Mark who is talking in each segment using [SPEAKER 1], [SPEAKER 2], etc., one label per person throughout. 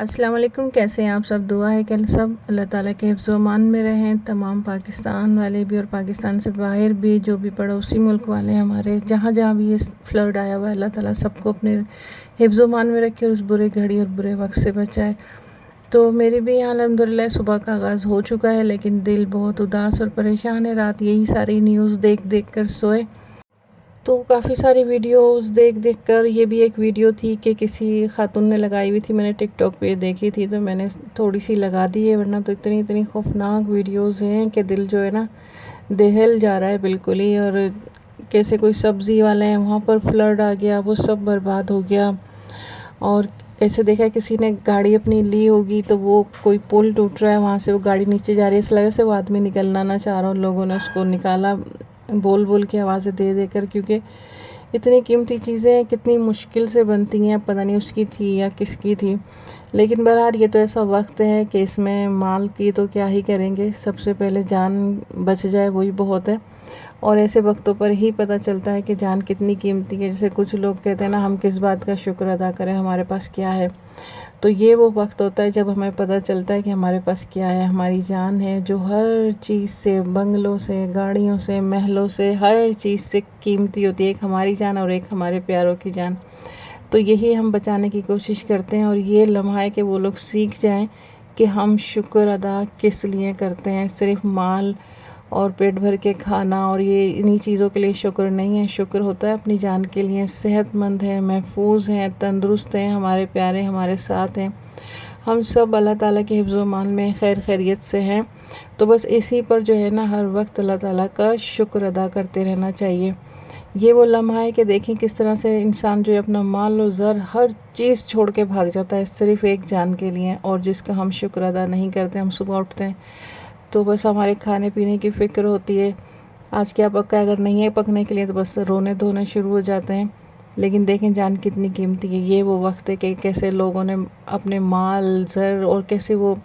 [SPEAKER 1] अस्सलाम वालेकुम। कैसे हैं आप सब? दुआ है कि सब अल्लाह ताला के हिफ्ज़ व अमान में रहें। तमाम पाकिस्तान वाले भी और पाकिस्तान से बाहर भी जो भी पड़ोसी मुल्क वाले हैं हमारे, जहाँ जहाँ भी ये फ्लड आया हुआ है, अल्लाह ताला सबको अपने हिफ्ज़ व अमान में रखे और उस बुरे घड़ी और बुरे वक्त से बचाए। तो मेरी भी यहाँ अल्हम्दुलिल्लाह सुबह का आगाज़ हो चुका है, लेकिन दिल बहुत उदास और परेशान है। रात यही सारी न्यूज़ देख देख कर सोए, तो काफ़ी सारी वीडियोस देख देख कर, ये भी एक वीडियो थी कि किसी खातून ने लगाई हुई थी, मैंने टिकटॉक पे देखी थी तो मैंने थोड़ी सी लगा दी है, वरना तो इतनी इतनी खौफनाक वीडियोस हैं कि दिल जो है ना दहल जा रहा है बिल्कुल ही। और कैसे कोई सब्ज़ी वाले हैं वहाँ पर फ्लड आ गया, वो सब बर्बाद हो गया। और ऐसे देखा किसी ने गाड़ी अपनी ली होगी तो वो कोई पुल टूट रहा है, वहाँ से वो गाड़ी नीचे जा रही है, इस तरह से वो आदमी निकलना ना चाह रहा, उन लोगों ने उसको निकाला बोल बोल के, आवाज़ें दे दे कर, क्योंकि इतनी कीमती चीज़ें कितनी मुश्किल से बनती हैं, पता नहीं उसकी थी या किसकी थी। लेकिन बहरहाल ये तो ऐसा वक्त है कि इसमें माल की तो क्या ही करेंगे, सबसे पहले जान बच जाए वही बहुत है। और ऐसे वक्तों पर ही पता चलता है कि जान कितनी कीमती है। जैसे कुछ लोग कहते हैं ना, हम किस बात का शुक्र अदा करें, हमारे पास क्या है। तो ये वो वक्त होता है जब हमें पता चलता है कि हमारे पास क्या है, हमारी जान है, जो हर चीज़ से, बंगलों से, गाड़ियों से, महलों से, हर चीज़ से कीमती होती है। एक हमारी जान और एक हमारे प्यारों की जान। तो यही हम बचाने की कोशिश करते हैं। और ये लम्हा है कि वो लोग सीख जाएं कि हम शुक्र अदा किस लिए करते हैं। सिर्फ माल और पेट भर के खाना और ये इन्हीं चीज़ों के लिए शुक्र नहीं है। शुक्र होता है अपनी जान के लिए, सेहतमंद है, महफूज हैं, तंदुरुस्त हैं, हमारे प्यारे हमारे साथ हैं, हम सब अल्लाह ताला के हिफ्ज़ व अमान में खैर खैरियत से हैं। तो बस इसी पर जो है ना हर वक्त अल्लाह ताला का शुक्र अदा करते रहना चाहिए। ये वो लम्हा है कि देखें किस तरह से इंसान जो है अपना माल और ज़र हर चीज़ छोड़ के भाग जाता है सिर्फ़ एक जान के लिए, और जिसका हम शुक्र अदा नहीं करते। हम सुबह उठते हैं तो बस हमारे खाने पीने की फ़िक्र होती है, आज क्या पका है, अगर नहीं है पकने के लिए तो बस रोने धोने शुरू हो जाते हैं। लेकिन देखें जान कितनी कीमती है। ये वो वक्त है कि कैसे लोगों ने अपने माल ज़र, और कैसे वो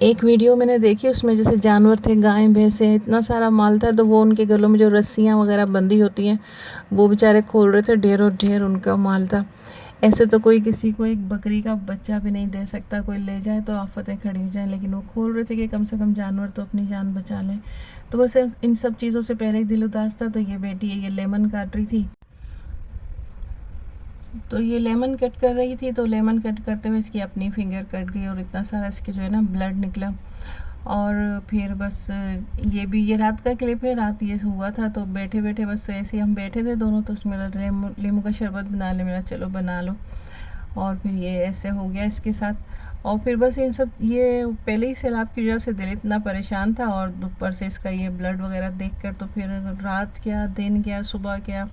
[SPEAKER 1] एक वीडियो मैंने देखी, उसमें जैसे जानवर थे, गाय भैंसे, इतना सारा माल था, तो वो उनके गलों में जो रस्सियाँ वगैरह बंधी होती हैं वो बेचारे खोल रहे थे, ढेरों ढेर उनका माल था। ऐसे तो कोई किसी को एक बकरी का बच्चा भी नहीं दे सकता, कोई ले जाए तो आफतें खड़ी हो जाएं, लेकिन वो खोल रहे थे कि कम से कम जानवर तो अपनी जान बचा लें। तो बस इन सब चीज़ों से पहले ही दिल उदास था। तो ये बेटी है, ये लेमन काट रही थी, तो ये लेमन कट कर रही थी, तो लेमन कट करते हुए इसकी अपनी फिंगर कट गई और इतना सारा इसके जो है ना ब्लड निकला। और फिर बस ये रात का क्लिप है, रात ये हुआ था। तो बैठे बैठे बस ऐसे हम बैठे थे दोनों, तो उसमें नींबू का शरबत बना ले, मेरा चलो बना लो। और फिर ये ऐसे हो गया इसके साथ। और फिर बस इन सब, ये पहले ही सैलाब की वजह से दिल इतना परेशान था, और ऊपर से इसका ये ब्लड वगैरह देखकर तो फिर रात क्या, दिन क्या, सुबह क्या,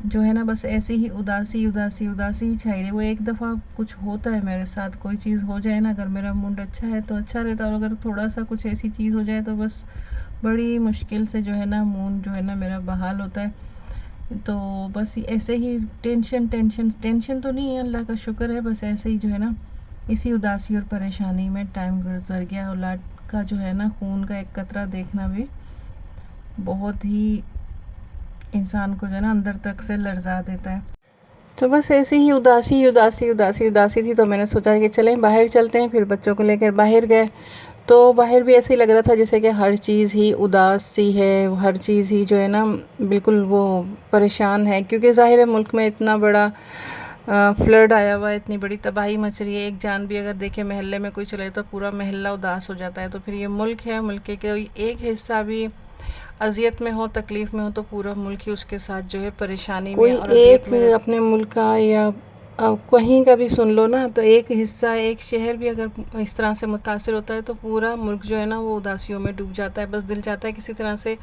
[SPEAKER 1] जो है ना बस ऐसी ही उदासी उदासी उदासी ही छाई रही। वो एक दफ़ा कुछ होता है मेरे साथ, कोई चीज़ हो जाए ना, अगर मेरा मूड अच्छा है तो अच्छा रहता है, और अगर थोड़ा सा कुछ ऐसी चीज़ हो जाए तो बस बड़ी मुश्किल से जो है ना मूड जो है ना मेरा बहाल होता है। तो बस ऐसे ही टेंशन टेंशन टेंशन तो नहीं है, अल्लाह का शुक्र है, बस ऐसे ही जो है ना इसी उदासी और परेशानी में टाइम गुजर गया। औलाद का जो है ना खून का एक कतरा देखना भी बहुत ही इंसान को जो है ना अंदर तक से लर्जा देता है। तो बस ऐसी ही उदासी उदासी उदासी उदासी थी, तो मैंने सोचा कि चलें बाहर चलते हैं। फिर बच्चों को लेकर बाहर गए, तो बाहर भी ऐसे ही लग रहा था जैसे कि हर चीज़ ही उदास सी है, हर चीज़ ही जो है ना बिल्कुल वो परेशान है, क्योंकि ज़ाहिर है मुल्क में इतना बड़ा फ्लड आया हुआ है, इतनी बड़ी तबाही मच रही है। एक जान भी अगर देखे महल्ले में कोई चले तो पूरा महल्ला उदास हो जाता है। तो फिर ये मुल्क है, मुल्क के कोई एक हिस्सा भी अज़ियत में हो, तकलीफ़ में हो, तो पूरा मुल्क ही उसके साथ जो है परेशानी में और एक अपने मुल्क का या कहीं का भी सुन लो ना, तो एक हिस्सा, एक शहर भी अगर इस तरह से मुतासिर होता है तो पूरा मुल्क जो है ना वो उदासियों में डूब जाता है। बस दिल चाहता है किसी तरह से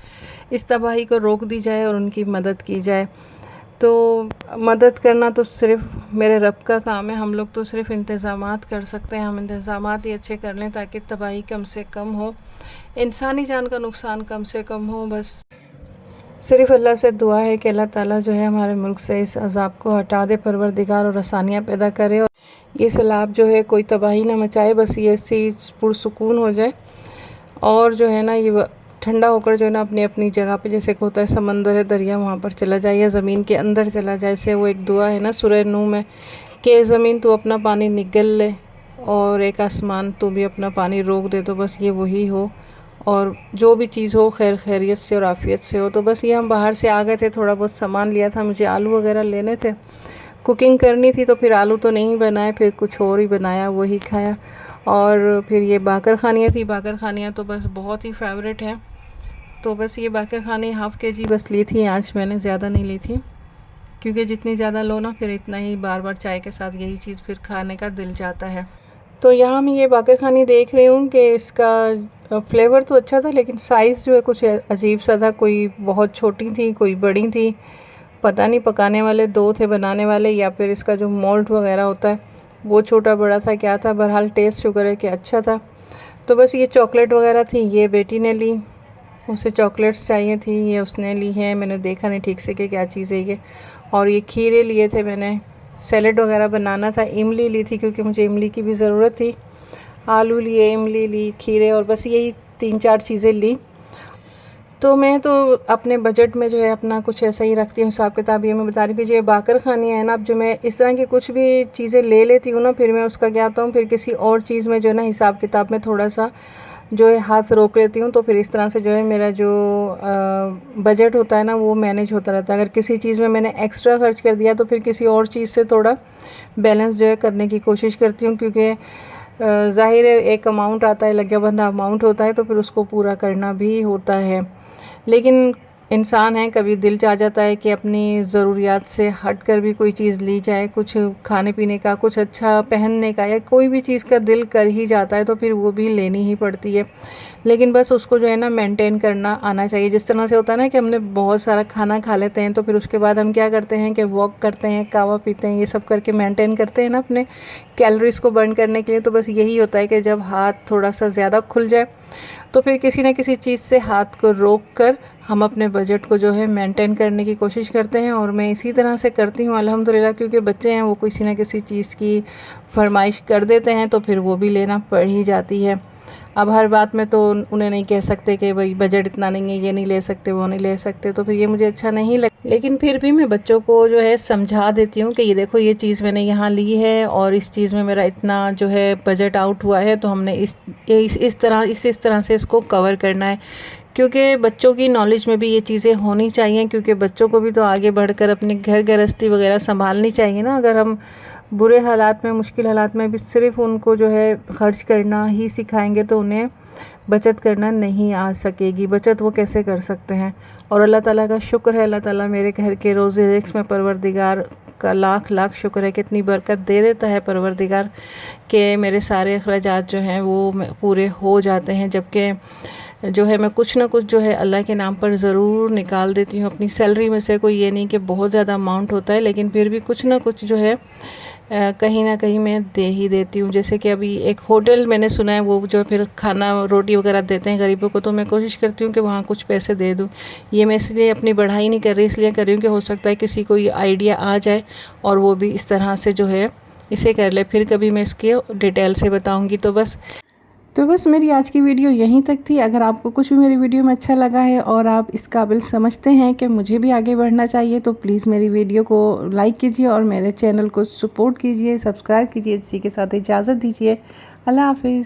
[SPEAKER 1] इस तबाही को रोक दी जाए और उनकी मदद की जाए। तो मदद करना तो सिर्फ़ मेरे रब का काम है, हम लोग तो सिर्फ़ इंतज़ामात कर सकते हैं। हम इंतज़ामात ही अच्छे कर लें ताकि तबाही कम से कम हो, इंसानी जान का नुकसान कम से कम हो। बस सिर्फ़ अल्लाह से दुआ है कि अल्लाह ताला जो है हमारे मुल्क से इस अज़ाब को हटा दे, परवरदिगार, और आसानियाँ पैदा करे, और ये सैलाब जो है कोई तबाही ना मचाए, बस ये ऐसी पुरसुकून हो जाए, और जो है ना ये ठंडा होकर जो है ना अपनी अपनी जगह पे, जैसे होता है समंदर है, दरिया, वहाँ पर चला जाए या ज़मीन के अंदर चला जाए। से वो एक दुआ है ना सूरह नूह में कि ज़मीन तू अपना पानी निगल ले, और एक आसमान तो भी अपना पानी रोक दे, तो बस ये वही हो, और जो भी चीज़ हो खैर खैरियत से और आफ़ियत से हो। तो बस ये हम बाहर से आ गए थे, थोड़ा बहुत सामान लिया था, मुझे आलू वगैरह लेने थे, कुकिंग करनी थी, तो फिर आलू तो नहीं बनाए, फिर कुछ और ही बनाया, वही खाया। और फिर ये बाकर खानियाँ थी, बाकर खानियाँ तो बस बहुत ही फेवरेट है। तो बस ये बाकर खानी हाफ़ केजी बस ली थी आज मैंने, ज़्यादा नहीं ली थी, क्योंकि जितनी ज़्यादा लो ना फिर इतना ही बार बार चाय के साथ यही चीज़ फिर खाने का दिल चाहता है। तो यहाँ मैं ये बाकर खानी देख रही हूँ कि इसका फ्लेवर तो अच्छा था, लेकिन साइज़ जो है कुछ अजीब सा था, कोई बहुत छोटी थी, कोई बड़ी थी, पता नहीं पकाने वाले दो थे बनाने वाले, या फिर इसका जो मोल्ड वगैरह होता है वो छोटा बड़ा था, क्या था। बहरहाल टेस्ट शुक्र है कि अच्छा था। तो बस ये चॉकलेट वगैरह थी, ये बेटी ने ली, उसे चॉकलेट्स चाहिए थी, ये उसने ली है, मैंने देखा नहीं ठीक से कि क्या चीज़ है ये। और ये खीरे लिए थे मैंने, सैलेड वगैरह बनाना था, इमली ली थी क्योंकि मुझे इमली की भी ज़रूरत थी, आलू लिए, इमली ली, खीरे, और बस यही 3-4 चीज़ें ली। तो मैं तो अपने बजट में जो है अपना कुछ ऐसा ही रखती हूँ हिसाब किताब। ये मैं बता रही हूँ कि जो ये बाकर खानी है ना, अब जो मैं इस तरह की कुछ भी चीज़ें ले लेती हूँ ना, फिर मैं उसका क्या होता हूँ, फिर किसी और चीज़ में जो है ना हिसाब किताब में थोड़ा सा जो है हाथ रोक लेती हूँ। तो फिर इस तरह से जो है मेरा जो बजट होता है ना वो मैनेज होता रहता है। अगर किसी चीज़ में मैंने एक्स्ट्रा खर्च कर दिया तो फिर किसी और चीज़ से थोड़ा बैलेंस जो है करने की कोशिश करती हूँ, क्योंकि ज़ाहिर है एक अमाउंट आता है, लगे बंधा अमाउंट होता है, तो फिर उसको पूरा करना भी होता है। लेकिन इंसान है, कभी दिल चाह जाता है कि अपनी ज़रूरियात से हट कर भी कोई चीज़ ली जाए, कुछ खाने पीने का, कुछ अच्छा पहनने का, या कोई भी चीज़ का दिल कर ही जाता है तो फिर वो भी लेनी ही पड़ती है। लेकिन बस उसको जो है ना मेंटेन करना आना चाहिए। जिस तरह से होता है ना कि हमने बहुत सारा खाना खा लेते हैं, तो फिर उसके बाद हम क्या करते हैं कि वॉक करते हैं, कहवा पीते हैं, ये सब करके मेंटेन करते हैं ना अपने कैलोरीज़ को बर्न करने के लिए। तो बस यही होता है कि जब हाथ थोड़ा सा ज़्यादा खुल जाए तो फिर किसी न किसी चीज़ से हाथ को रोक कर हम अपने बजट को जो है मेंटेन करने की कोशिश करते हैं। और मैं इसी तरह से करती हूँ अल्हम्दुलिल्लाह, क्योंकि बच्चे हैं वो किसी न किसी चीज़ की फरमाइश कर देते हैं, तो फिर वो भी लेना पड़ ही जाती है। अब हर बात में तो उन्हें नहीं कह सकते कि भाई बजट इतना नहीं है, ये नहीं ले सकते, वो नहीं ले सकते, तो फिर ये मुझे अच्छा नहीं लग। लेकिन फिर भी मैं बच्चों को जो है समझा देती हूँ कि ये देखो ये चीज़ मैंने यहाँ ली है और इस चीज़ में मेरा इतना जो है बजट आउट हुआ है, तो हमने इस तरह से इसको कवर करना है। क्योंकि बच्चों की नॉलेज में भी ये चीज़ें होनी चाहिए, क्योंकि बच्चों को भी तो आगे बढ़कर अपने घर गृहस्थी वगैरह संभालनी चाहिए ना। अगर हम बुरे हालात में, मुश्किल हालात में भी सिर्फ उनको जो है खर्च करना ही सिखाएंगे तो उन्हें बचत करना नहीं आ सकेगी। बचत वो कैसे कर सकते हैं। और अल्लाह ताला का शुक्र है, अल्लाह ताला मेरे घर के रोज़े रिज़्क़ में परवरदिगार का लाख लाख शुक्र है, कितनी बरकत दे देता है परवरदिगार कि मेरे सारे अखराजात जो हैं वो पूरे हो जाते हैं। जबकि जो है मैं कुछ ना कुछ जो है अल्लाह के नाम पर ज़रूर निकाल देती हूँ अपनी सैलरी में से। कोई ये नहीं कि बहुत ज़्यादा अमाउंट होता है, लेकिन फिर भी कुछ ना कुछ जो है कहीं ना कहीं मैं दे ही देती हूँ। जैसे कि अभी एक होटल मैंने सुना है, वो जो फिर खाना रोटी वगैरह देते हैं गरीबों को, तो मैं कोशिश करती हूँ कि वहाँ कुछ पैसे दे दूँ। ये मैं इसलिए अपनी बढ़ाई नहीं कर रही, इसलिए कर रही हूँ कि हो सकता है किसी को ये आइडिया आ जाए और वो भी इस तरह से जो है इसे कर ले। फिर कभी मैं इसकी डिटेल से बताऊँगी। तो बस मेरी आज की वीडियो यहीं तक थी। अगर आपको कुछ भी मेरी वीडियो में अच्छा लगा है और आप इस काबिल समझते हैं कि मुझे भी आगे बढ़ना चाहिए, तो प्लीज़ मेरी वीडियो को लाइक कीजिए और मेरे चैनल को सपोर्ट कीजिए, सब्सक्राइब कीजिए। इसी के साथ इजाज़त दीजिए। अल्लाह हाफ़िज़।